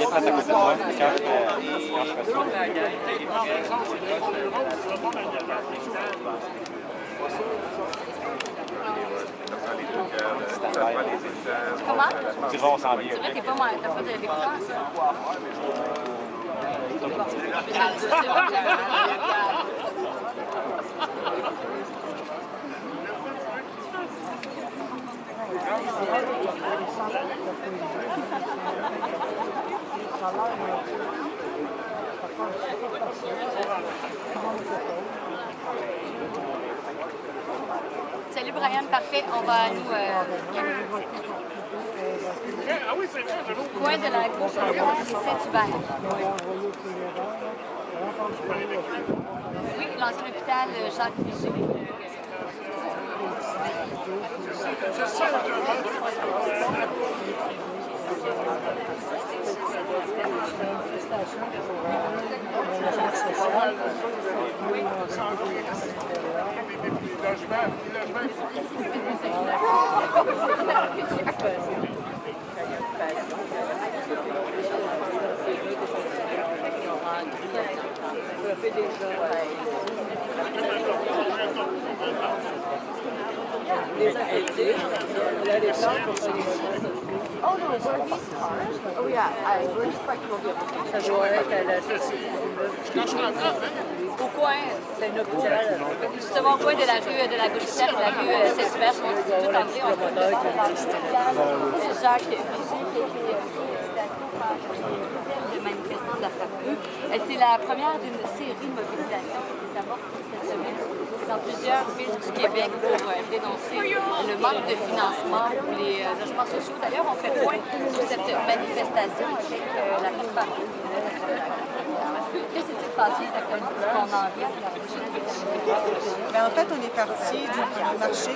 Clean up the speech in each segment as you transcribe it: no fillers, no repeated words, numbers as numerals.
viens te mettre à côté de moi quand je fais ça. Comment? Tu vas, on s'en vient. C'est vrai, t'as pas de l'écouteur, ça? Salut Brian, parfait. On va nous... coin de la gauche et Saint-Hubert. Oui, l'ancien hôpital Jacques Vigée. Oh no, were these cars? Oh yeah, we're just like ça doit être à la société. Au coin, c'est un hôpital. Justement au coin de la rue de la Gauche-Hôpital et de la rue Saint-Hubert, tout entré, on peut Jacques Vigée qui a été de manifestants de la FAPE. C'est la première d'une série de mobilisations qui s'amorce cette semaine dans plusieurs villes du Québec pour dénoncer le manque de financement pour les logements sociaux. D'ailleurs, on fait point sur cette manifestation avec la FAPE. Qu'est-ce qui s'est passé exactement pour qu'on en vienne à la prochaine Bien, en fait, on est parti du marché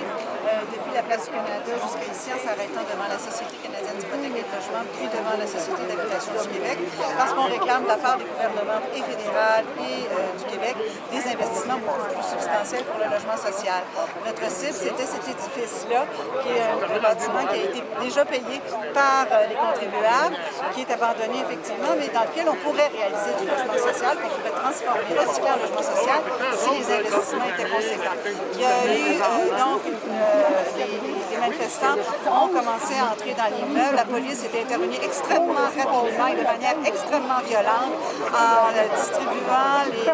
depuis la place du Canada jusqu'à ici en s'arrêtant devant la Société canadienne d'hypothèque et de logement, puis devant la Société d'habitation du Québec, parce qu'on réclame de la part du gouvernement et fédéral et du Québec des investissements beaucoup plus substantiels pour le logement social. Notre cible, c'était cet édifice-là, qui est un bâtiment qui a été déjà payé par les contribuables, qui est abandonné effectivement, mais dans lequel on pourrait réaliser du logement social, qu'on pourrait transformer, recycler en logement social si les investissements étaient conséquents. Il y a eu donc les manifestants ont commencé à entrer dans l'immeuble. La police est intervenue extrêmement rapidement et de manière extrêmement violente en distribuant les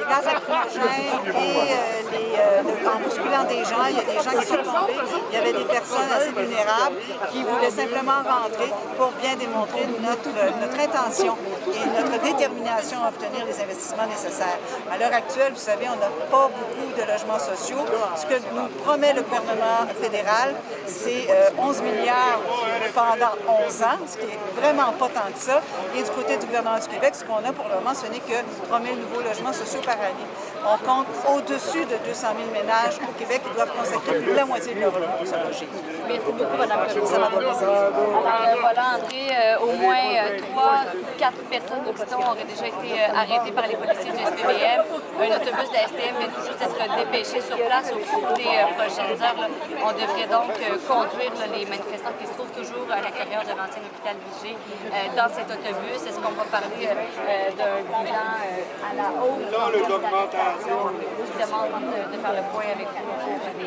gaz lacrymogènes et en bousculant des gens. Il y a des gens qui sont tombés. Il y avait des personnes assez vulnérables qui voulaient simplement rentrer pour bien démontrer notre intention et notre détermination à obtenir les investissements nécessaires. À l'heure actuelle, vous savez, on n'a pas beaucoup de logements sociaux. Ce que nous promet le gouvernement fédéral, c'est 11 milliards pendant 11 ans, ce qui est vraiment pas tant que ça. Et du côté du gouvernement du Québec, ce qu'on a pour le moment, ce n'est que 3 000 nouveaux logements sociaux par année. On compte au-dessus de 200 000 ménages au Québec qui doivent consacrer plus de la moitié de leur logement pour se loger. Merci beaucoup, Mme Perrault. Ça va pas plaisir. Alors, voilà, André, au moins 3 ou 4 personnes au piton auraient déjà été arrêtées par les policiers du SPVM. Un autobus de la STM vient tout juste d'être dépêché sur place au cours des prochaines heures. Là. On devrait donc conduire les manifestants qui se trouvent toujours à l'intérieur de l'ancien hôpital Vigée dans cet autobus. Est-ce qu'on va parler d'un bilan à la hausse? Là, le documentaire. Justement, on demande de faire le point avec les